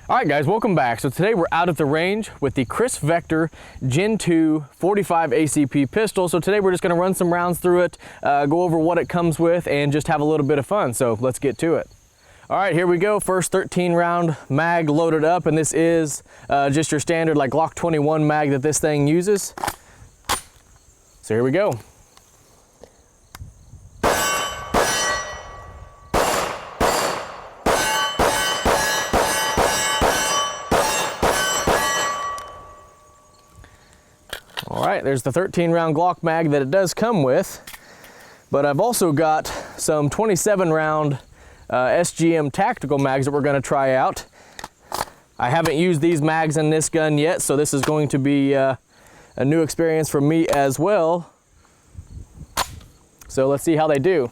All right guys, welcome back. So today we're out at the range with the Kriss Vector Gen 2 45 ACP pistol. So today we're just gonna run some rounds through it, go over what it comes with, and just have a little bit of fun. So let's get to it. All right, here we go. First 13 round mag loaded up, and this is just your standard like Glock 21 mag that this thing uses. So here we go. All right, there's the 13 round Glock mag that it does come with, but I've also got some 27 round SGM tactical mags that we're gonna try out. I haven't used these mags in this gun yet, so this is going to be a new experience for me as well. So let's see how they do.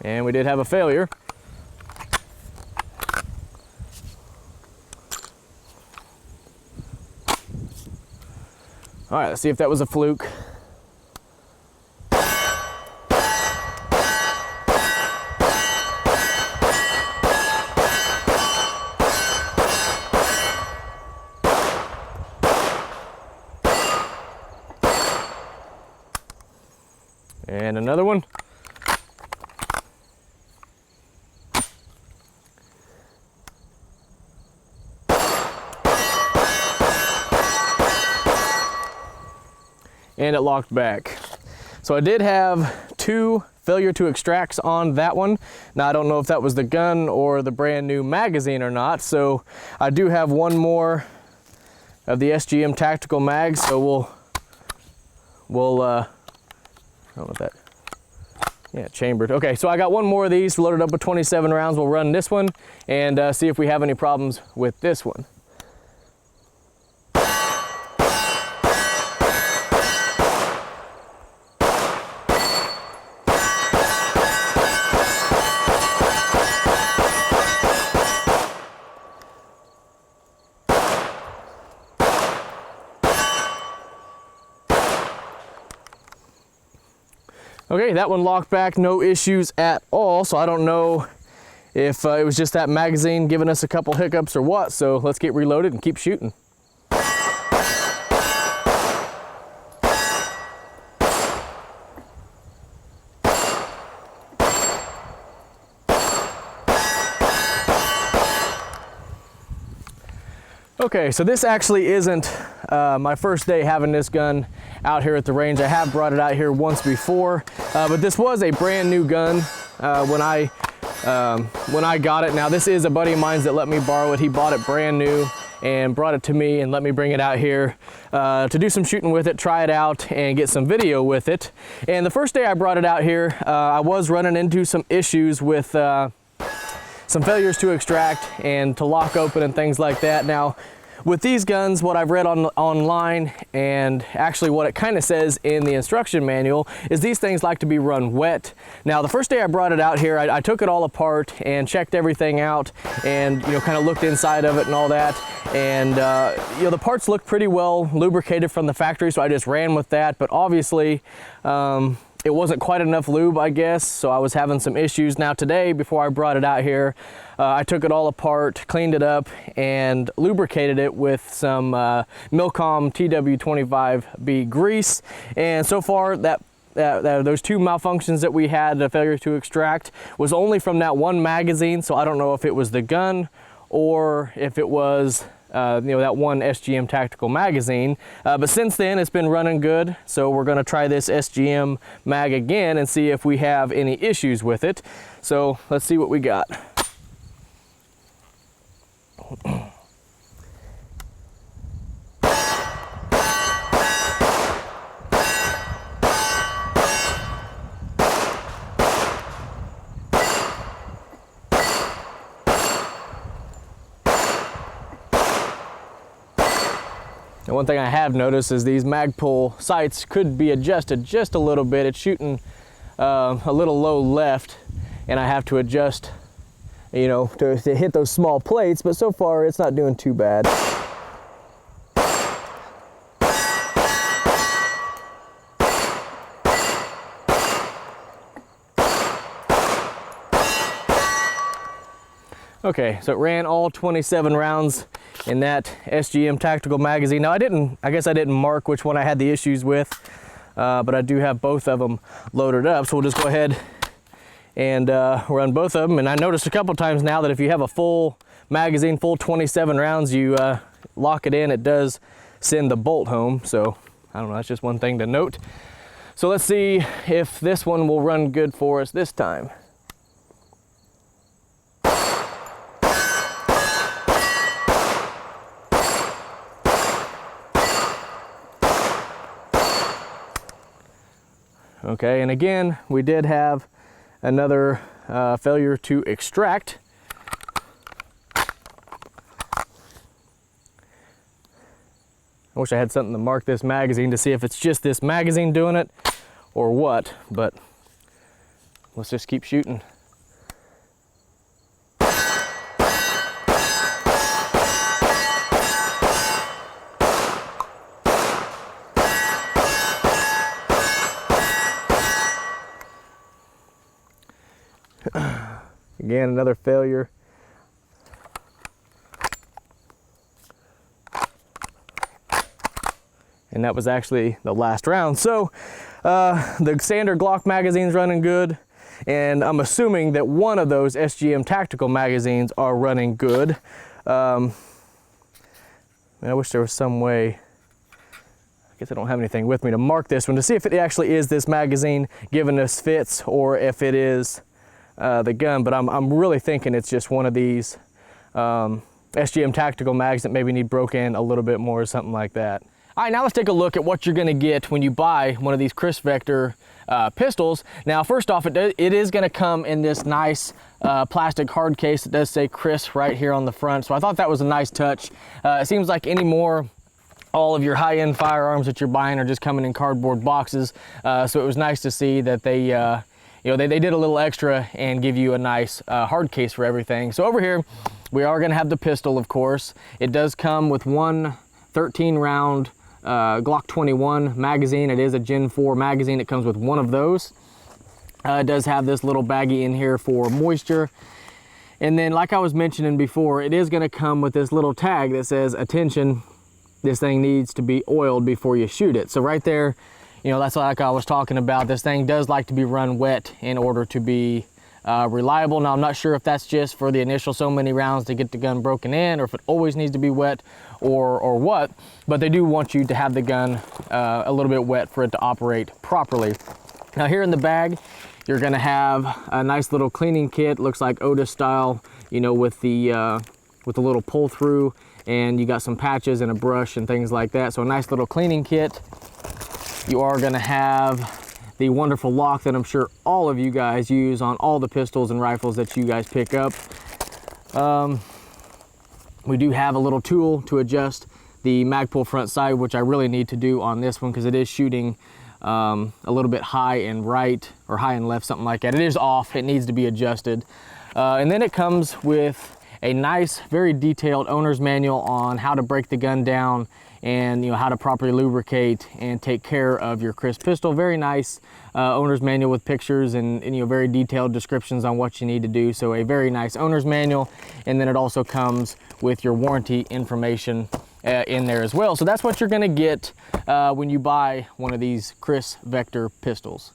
And we did have a failure. All right, let's see if that was a fluke. And another one. And it locked back. So I did have 2 failure to extracts on that one. Now I don't know if that was the gun or the brand new magazine or not. So I do have one more of the SGM tactical mags. So we'll I don't know what that, yeah, chambered. Okay, so I got one more of these loaded up with 27 rounds. We'll run this one and see if we have any problems with this one. Okay, that one locked back, no issues at all. So I don't know if it was just that magazine giving us a couple hiccups or what. So let's get reloaded and keep shooting. Okay, so this actually isn't my first day having this gun out here at the range. I have brought it out here once before, but this was a brand new gun when I got it. Now this is a buddy of mine that let me borrow it. He bought it brand new and brought it to me and let me bring it out here to do some shooting with it, try it out, and get some video with it. And the first day I brought it out here, I was running into some issues with some failures to extract and to lock open and things like that. Now, with these guns, what I've read online and actually what it kind of says in the instruction manual is these things like to be run wet. Now, the first day I brought it out here, I took it all apart and checked everything out and, you know, kind of looked inside of it and all that. And, you know, the parts looked pretty well lubricated from the factory, so I just ran with that. But obviously, it wasn't quite enough lube, I guess, so I was having some issues. Now today, before I brought it out here, I took it all apart, cleaned it up, and lubricated it with some Milcom TW25B grease. And so far, those 2 malfunctions that we had, the failure to extract, was only from that one magazine, so I don't know if it was the gun or if it was you know, that one SGM tactical magazine, but since then it's been running good. So we're going to try this SGM mag again and see if we have any issues with it. So let's see what we got. And one thing I have noticed is these mag pull sights could be adjusted just a little bit. It's shooting a little low left, and I have to adjust, you know, to hit those small plates, but so far it's not doing too bad. Okay, so it ran all 27 rounds in that SGM tactical magazine. Now I guess I didn't mark which one I had the issues with, but I do have both of them loaded up. So we'll just go ahead and run both of them. And I noticed a couple times now that if you have a full magazine, full 27 rounds, you lock it in, it does send the bolt home. So I don't know, that's just one thing to note. So let's see if this one will run good for us this time. Okay, and again, we did have another failure to extract. I wish I had something to mark this magazine to see if it's just this magazine doing it or what, but let's just keep shooting. Again, another failure. And that was actually the last round. So the standard Glock magazine's running good, and I'm assuming that one of those SGM tactical magazines are running good. I wish there was some way, I guess I don't have anything with me to mark this one to see if it actually is this magazine giving us fits or if it is the gun, but I'm really thinking it's just one of these SGM tactical mags that maybe need broken a little bit more or something like that. All right, now let's take a look at what you're gonna get when you buy one of these Kriss Vector pistols. Now, first off, it is gonna come in this nice plastic hard case that does say Kriss right here on the front. So I thought that was a nice touch. It seems like all of your high-end firearms that you're buying are just coming in cardboard boxes. So it was nice to see that they they did a little extra and give you a nice hard case for everything. So over here, we are gonna have the pistol, of course. It does come with one 13-round Glock 21 magazine. It is a Gen 4 magazine. It comes with one of those. It does have this little baggie in here for moisture. And then, like I was mentioning before, it is gonna come with this little tag that says, attention, this thing needs to be oiled before you shoot it. So right there, that's like I was talking about. This thing does like to be run wet in order to be reliable. Now, I'm not sure if that's just for the initial so many rounds to get the gun broken in, or if it always needs to be wet or what, but they do want you to have the gun a little bit wet for it to operate properly. Now, here in the bag, you're gonna have a nice little cleaning kit, looks like Otis style, with the little pull through, and you got some patches and a brush and things like that. So a nice little cleaning kit. You are gonna have the wonderful lock that I'm sure all of you guys use on all the pistols and rifles that you guys pick up. We do have a little tool to adjust the mag pull front side, which I really need to do on this one because it is shooting a little bit high and right, or high and left, something like that. It is off, it needs to be adjusted. And then it comes with a nice, very detailed owner's manual on how to break the gun down and how to properly lubricate and take care of your Kriss pistol. Very nice owner's manual with pictures and very detailed descriptions on what you need to do. So a very nice owner's manual, and then it also comes with your warranty information in there as well. So that's what you're gonna get when you buy one of these Kriss Vector pistols.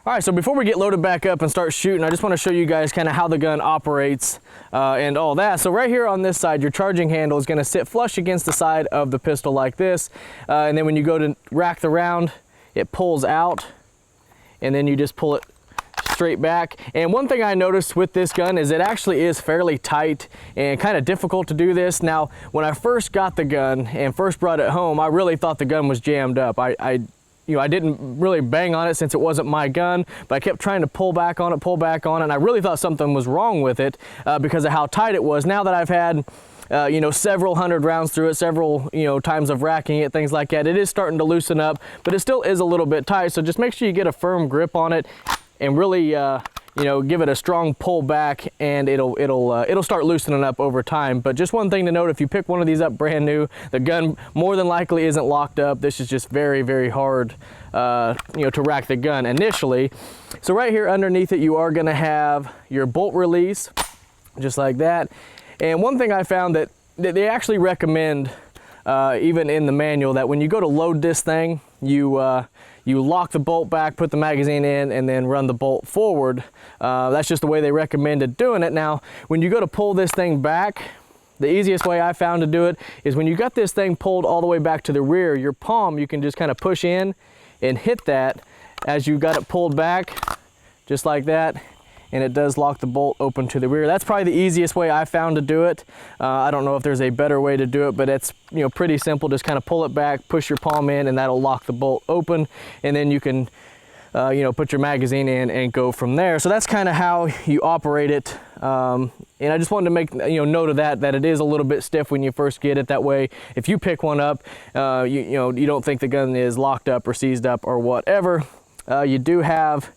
All right, so before we get loaded back up and start shooting, I just want to show you guys kind of how the gun operates and all that. So right here on this side, your charging handle is going to sit flush against the side of the pistol like this. And then when you go to rack the round, it pulls out, and then you just pull it straight back. And one thing I noticed with this gun is it actually is fairly tight and kind of difficult to do this. Now, when I first got the gun and first brought it home, I really thought the gun was jammed up. I didn't really bang on it since it wasn't my gun, but I kept trying to pull back on it, and I really thought something was wrong with it because of how tight it was. Now that I've had, several hundred rounds through it, several, times of racking it, things like that, it is starting to loosen up, but it still is a little bit tight. So just make sure you get a firm grip on it and really, give it a strong pull back, and it'll start loosening up over time. But just one thing to note, if you pick one of these up brand new, the gun more than likely isn't locked up. This is just very, very hard, to rack the gun initially. So right here underneath it, you are gonna have your bolt release. just like that. And one thing I found that they actually recommend, even in the manual, that when you go to load this thing, you lock the bolt back, put the magazine in, and then run the bolt forward. That's just the way they recommended doing it. Now, when you go to pull this thing back, the easiest way I found to do it is when you got this thing pulled all the way back to the rear, your palm, you can just kind of push in and hit that as you got it pulled back, just like that. And it does lock the bolt open to the rear. That's probably the easiest way I found to do it. I don't know if there's a better way to do it, but it's, you know, pretty simple. Just kind of pull it back, push your palm in, and that'll lock the bolt open. And then you can, you know, put your magazine in and go from there. So that's kind of how you operate it. And I just wanted to make, you know, note of that it is a little bit stiff when you first get it. That way, if you pick one up, you know, you don't think the gun is locked up or seized up or whatever. You do have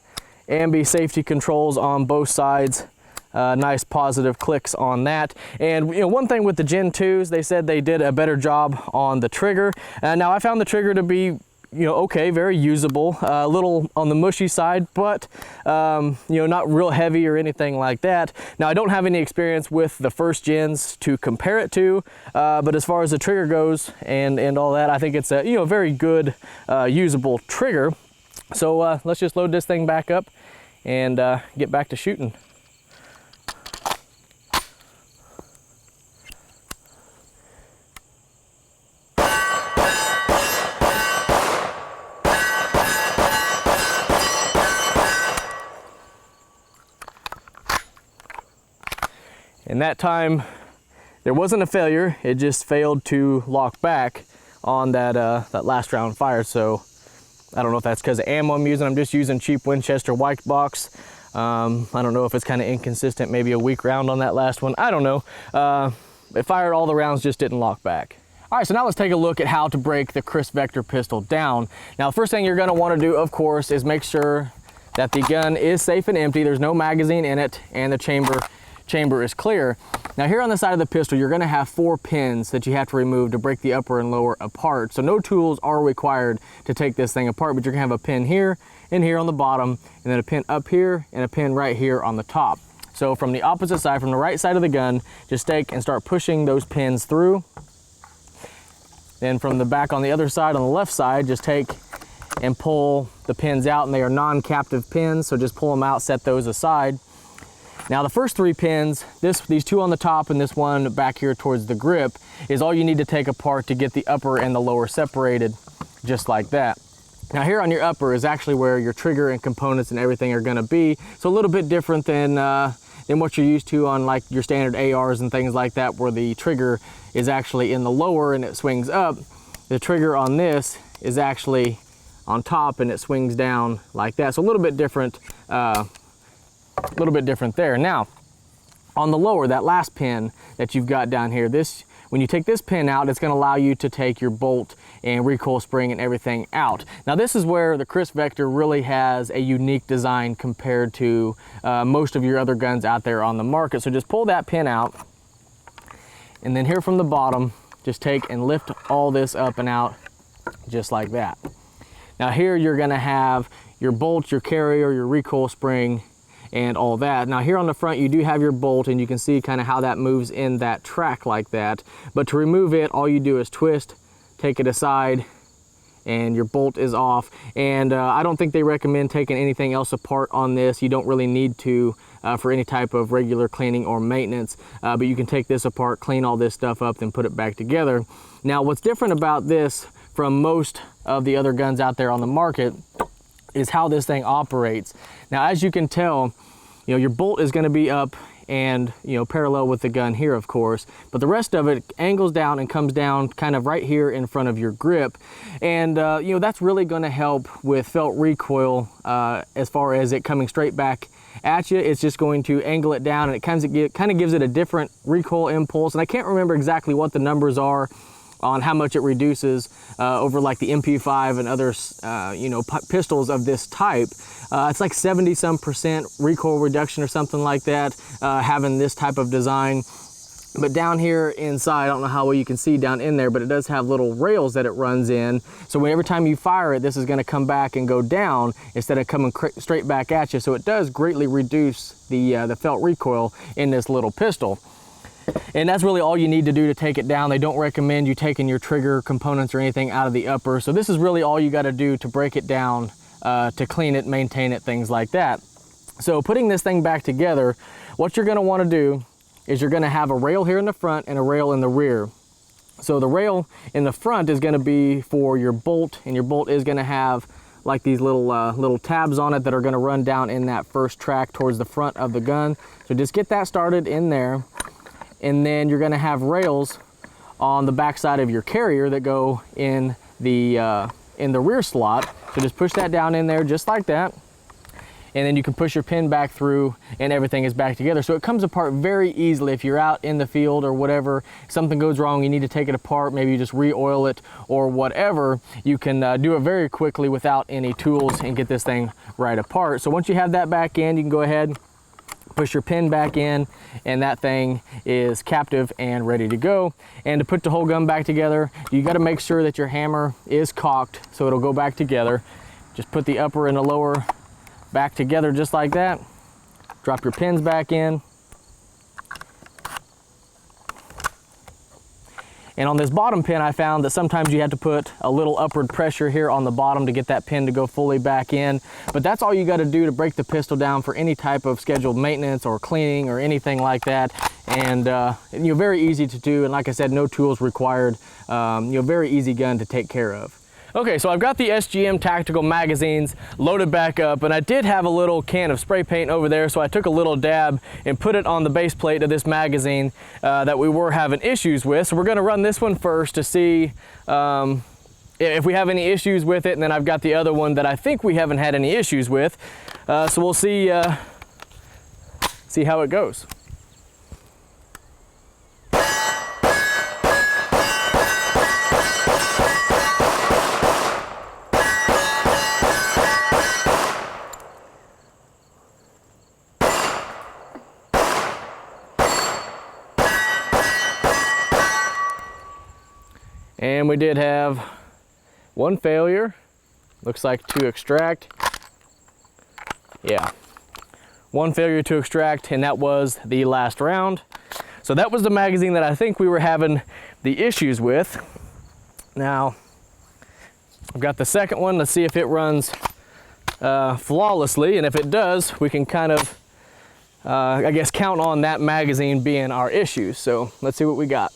ambi safety controls on both sides. Nice positive clicks on that. And you know, one thing with the Gen 2s, they said they did a better job on the trigger. Now I found the trigger to be, you know, okay, very usable, a little on the mushy side, but you know, not real heavy or anything like that. Now I don't have any experience with the first gens to compare it to, but as far as the trigger goes and all that, I think it's a, you know, very good usable trigger. So let's just load this thing back up and get back to shooting. And that time there wasn't a failure, it just failed to lock back on that that last round fire. So I don't know if that's because of ammo I'm using. I'm just using cheap Winchester white box. I don't know if it's kind of inconsistent, maybe a weak round on that last one. I don't know. It fired all the rounds, just didn't lock back. All right, so now let's take a look at how to break the Kriss Vector pistol down. Now, the first thing you're gonna wanna do, of course, is make sure that the gun is safe and empty. There's no magazine in it, and the chamber is clear. Now here on the side of the pistol, you're gonna have 4 pins that you have to remove to break the upper and lower apart. So no tools are required to take this thing apart, but you're gonna have a pin here and here on the bottom, and then a pin up here and a pin right here on the top. So from the opposite side, from the right side of the gun, just take and start pushing those pins through. Then from the back on the other side, on the left side, just take and pull the pins out, and they are non-captive pins, so just pull them out, set those aside. Now the first 3 pins, these 2 on the top and this one back here towards the grip, is all you need to take apart to get the upper and the lower separated, just like that. Now here on your upper is actually where your trigger and components and everything are gonna be. So a little bit different than what you're used to on like your standard ARs and things like that, where the trigger is actually in the lower and it swings up. The trigger on this is actually on top and it swings down like that. So a little bit different there. Now, on the lower, that last pin that you've got down here, when you take this pin out, it's going to allow you to take your bolt and recoil spring and everything out. Now, this is where the Kriss Vector really has a unique design compared to most of your other guns out there on the market. So just pull that pin out, and then here from the bottom, just take and lift all this up and out, just like that. Now here you're going to have your bolt, your carrier, your recoil spring, and all that. Now here on the front you do have your bolt, and you can see kind of how that moves in that track like that. But to remove it, all you do is twist, take it aside, and your bolt is off. And I don't think they recommend taking anything else apart on this. You don't really need to for any type of regular cleaning or maintenance, but you can take this apart, clean all this stuff up, then put it back together. Now what's different about this from most of the other guns out there on the market is how this thing operates. Now, as you can tell, you know, your bolt is going to be up and, you know, parallel with the gun here, of course, but the rest of it angles down and comes down kind of right here in front of your grip. And, you know, that's really going to help with felt recoil as far as it coming straight back at you. It's just going to angle it down, and it kind of gives it a different recoil impulse. And I can't remember exactly what the numbers are on how much it reduces over like the MP5 and other you know, pistols of this type. It's like 70-some% recoil reduction or something like that, having this type of design. But down here inside, I don't know how well you can see down in there, but it does have little rails that it runs in. So every time you fire it, this is gonna come back and go down instead of coming straight back at you. So it does greatly reduce the felt recoil in this little pistol. And that's really all you need to do to take it down. They don't recommend you taking your trigger components or anything out of the upper. So this is really all you gotta do to break it down, to clean it, maintain it, things like that. So putting this thing back together, what you're gonna wanna do is you're gonna have a rail here in the front and a rail in the rear. So the rail in the front is gonna be for your bolt, and your bolt is gonna have like these little tabs on it that are gonna run down in that first track towards the front of the gun. So just get that started in there. And then you're gonna have rails on the back side of your carrier that go in the rear slot. So just push that down in there just like that. And then you can push your pin back through and everything is back together. So it comes apart very easily. If you're out in the field or whatever, something goes wrong, you need to take it apart, maybe you just re-oil it or whatever, you can do it very quickly without any tools and get this thing right apart. So once you have that back in, you can go ahead, push your pin back in, and that thing is captive and ready to go. And to put the whole gun back together, you gotta make sure that your hammer is cocked so it'll go back together. Just put the upper and the lower back together just like that. Drop your pins back in. And on this bottom pin, I found that sometimes you have to put a little upward pressure here on the bottom to get that pin to go fully back in. But that's all you got to do to break the pistol down for any type of scheduled maintenance or cleaning or anything like that. And very easy to do. And like I said, no tools required. Very easy gun to take care of. Okay, so I've got the SGM tactical magazines loaded back up, and I did have a little can of spray paint over there, so I took a little dab and put it on the base plate of this magazine that we were having issues with. So we're gonna run this one first to see if we have any issues with it, and then I've got the other one that I think we haven't had any issues with. So we'll see how it goes. And we did have one failure, looks like to extract. Yeah, one failure to extract, and that was the last round. So that was the magazine that I think we were having the issues with. Now, I've got the second one. Let's see if it runs flawlessly, and if it does, we can kind of, I guess, count on that magazine being our issue. So let's see what we got.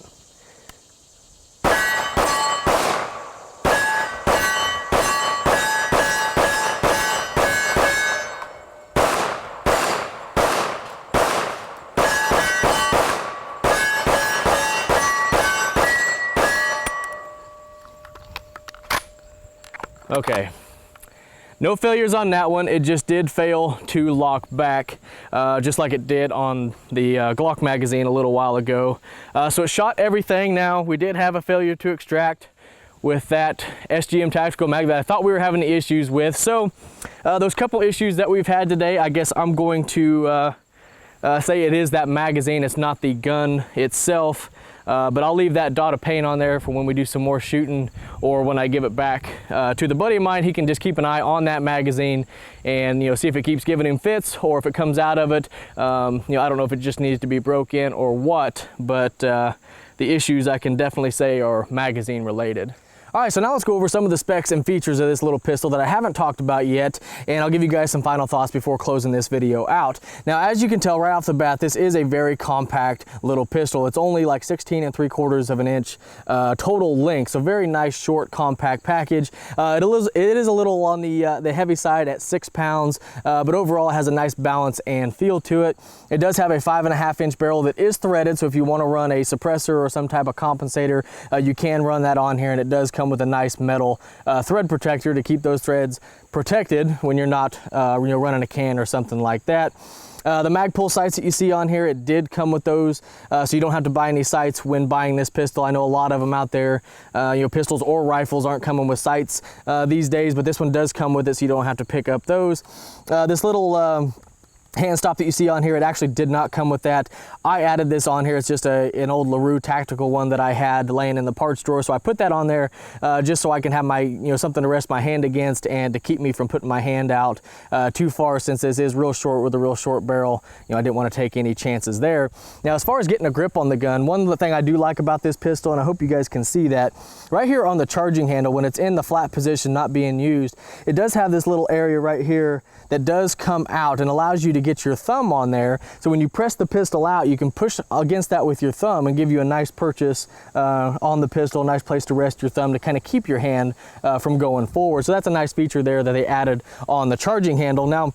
Okay, no failures on that one. It just did fail to lock back, just like it did on the Glock magazine a little while ago. So it shot everything. Now, we did have a failure to extract with that SGM tactical mag that I thought we were having issues with. So those couple issues that we've had today, I guess I'm going to say it is that magazine. It's not the gun itself. But I'll leave that dot of paint on there for when we do some more shooting, or when I give it back to the buddy of mine. He can just keep an eye on that magazine and see if it keeps giving him fits, or if it comes out of it. I don't know if it just needs to be broke in or what, but the issues I can definitely say are magazine related. All right, so now let's go over some of the specs and features of this little pistol that I haven't talked about yet, and I'll give you guys some final thoughts before closing this video out. Now, as you can tell right off the bat, this is a very compact little pistol. It's only like 16 3/4 of an inch total length, so very nice, short, compact package. It is a little on the heavy side at 6 pounds, but overall it has a nice balance and feel to it. It does have a 5.5 inch barrel that is threaded, so if you want to run a suppressor or some type of compensator, you can run that on here, and it does come with a nice metal thread protector to keep those threads protected when you're not running a can or something like that. The mag pull sights that you see on here, it did come with those, so you don't have to buy any sights when buying this pistol. I know a lot of them out there, pistols or rifles aren't coming with sights these days, but this one does come with it, so you don't have to pick up those. This little hand stop that you see on here, it actually did not come with that. I added this on here. It's just an old LaRue tactical one that I had laying in the parts drawer, so I put that on there just so I can have my, something to rest my hand against and to keep me from putting my hand out too far, since this is real short with a real short barrel. I didn't want to take any chances there. Now, as far as getting a grip on the gun, one thing I do like about this pistol, and I hope you guys can see that, right here on the charging handle, when it's in the flat position not being used, it does have this little area right here that does come out and allows you to get your thumb on there. So when you press the pistol out, you can push against that with your thumb and give you a nice purchase on the pistol, a nice place to rest your thumb to kind of keep your hand from going forward. So that's a nice feature there that they added on the charging handle. Now,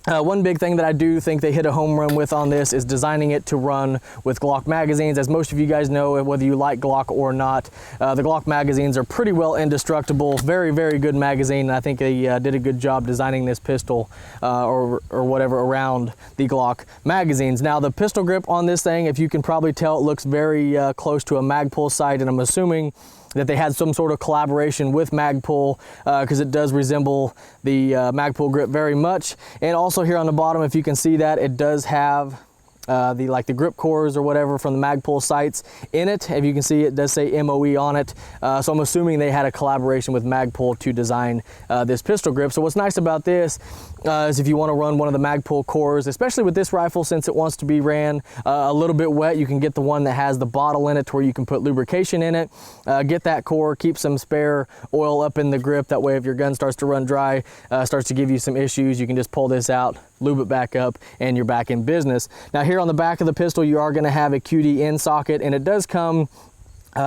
one big thing that I do think they hit a home run with on this is designing it to run with Glock magazines. As most of you guys know, whether you like Glock or not, the Glock magazines are pretty well indestructible. Very, very good magazine. And I think they did a good job designing this pistol or whatever around the Glock magazines. Now, the pistol grip on this thing, if you can probably tell, it looks very close to a Magpul sight, and I'm assuming that they had some sort of collaboration with Magpul because it does resemble the Magpul grip very much. And also here on the bottom, if you can see that, it does have the grip cores or whatever from the Magpul sights in it. If you can see, it does say MOE on it. So I'm assuming they had a collaboration with Magpul to design this pistol grip. So what's nice about this is if you want to run one of the Magpul cores, especially with this rifle, since it wants to be ran a little bit wet, you can get the one that has the bottle in it to where you can put lubrication in it. Get that core, keep some spare oil up in the grip. That way if your gun starts to run dry, starts to give you some issues, you can just pull this out, lube it back up, and you're back in business. Now here on the back of the pistol, you are going to have a QD in socket, and it does come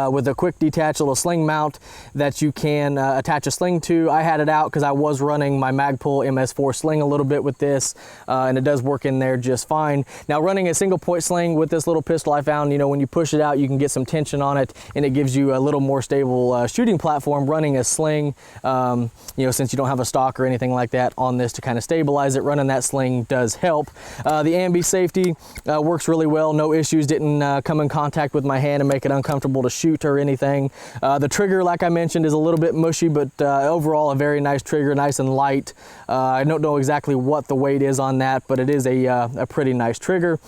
with a quick detach little sling mount that you can attach a sling to. I had it out because I was running my Magpul MS4 sling a little bit with this, and it does work in there just fine. Now, running a single point sling with this little pistol, I found, when you push it out, you can get some tension on it, and it gives you a little more stable shooting platform. Running a sling, since you don't have a stock or anything like that on this to kind of stabilize it, running that sling does help. The ambi safety works really well. No issues. Didn't come in contact with my hand and make it uncomfortable to shoot or anything. The trigger, like I mentioned, is a little bit mushy, but overall a very nice trigger, nice and light. I don't know exactly what the weight is on that, but it is a pretty nice trigger.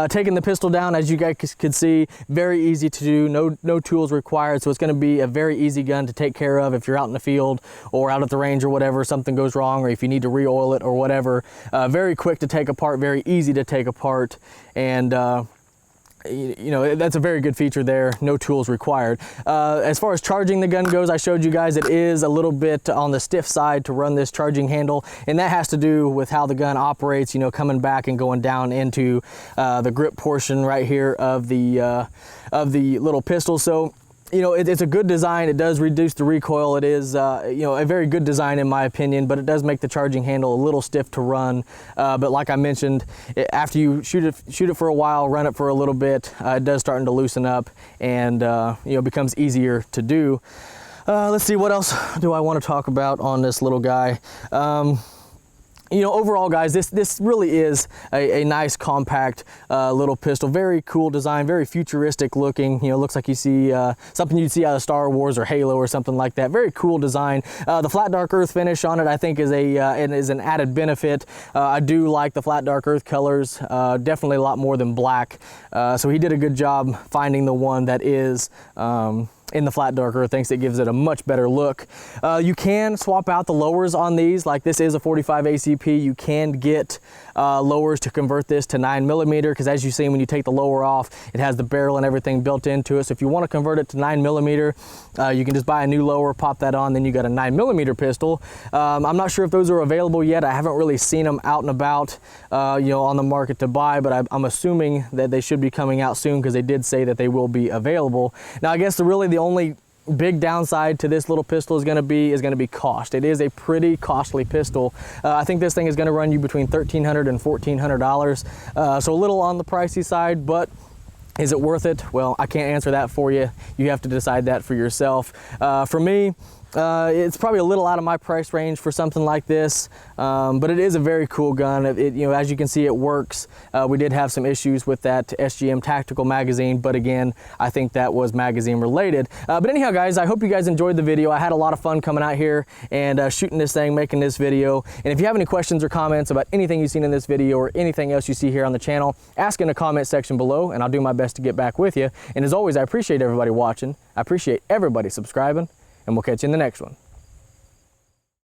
Taking the pistol down, as you guys could see, very easy to do. No tools required, so it's going to be a very easy gun to take care of if you're out in the field or out at the range or whatever, something goes wrong, or if you need to re-oil it or whatever. Very quick to take apart, very easy to take apart, and that's a very good feature there. No tools required. As far as charging the gun goes, I showed you guys it is a little bit on the stiff side to run this charging handle, and that has to do with how the gun operates, coming back and going down into the grip portion right here of the little pistol. So it's a good design. It does reduce the recoil. It is, a very good design in my opinion, but it does make the charging handle a little stiff to run. But like I mentioned, after you shoot it for a while, run it for a little bit, it does starting to loosen up and, becomes easier to do. Let's see, what else do I want to talk about on this little guy? Overall, guys, this really is a nice, compact little pistol. Very cool design, very futuristic looking. Looks like you see something you'd see out of Star Wars or Halo or something like that. Very cool design. The flat dark earth finish on it, I think, is an added benefit. I do like the flat dark earth colors, definitely a lot more than black. So he did a good job finding the one that is in the flat dark earth. Thinks it gives it a much better look. You can swap out the lowers on these. Like, this is a 45 ACP. You can get lowers to convert this to 9mm, because as you see, when you take the lower off, it has the barrel and everything built into it. So if you want to convert it to 9mm, you can just buy a new lower, pop that on, then you got a 9mm pistol. I'm not sure if those are available yet. I haven't really seen them out and about on the market to buy, but I'm assuming that they should be coming out soon, because they did say that they will be available. Now, I guess the only big downside to this little pistol is going to be cost. It is a pretty costly pistol. I think this thing is going to run you between $1,300 and $1,400, so a little on the pricey side, but is it worth it? Well, I can't answer that for you. You have to decide that for yourself. For me, It's probably a little out of my price range for something like this, but it is a very cool gun. You know, as you can see, it works. We did have some issues with that SGM tactical magazine, but again, I think that was magazine related. But anyhow, guys, I hope you guys enjoyed the video. I had a lot of fun coming out here and shooting this thing, making this video. And if you have any questions or comments about anything you've seen in this video or anything else you see here on the channel, ask in the comment section below, and I'll do my best to get back with you. And as always, I appreciate everybody watching. I appreciate everybody subscribing, and we'll catch you in the next one.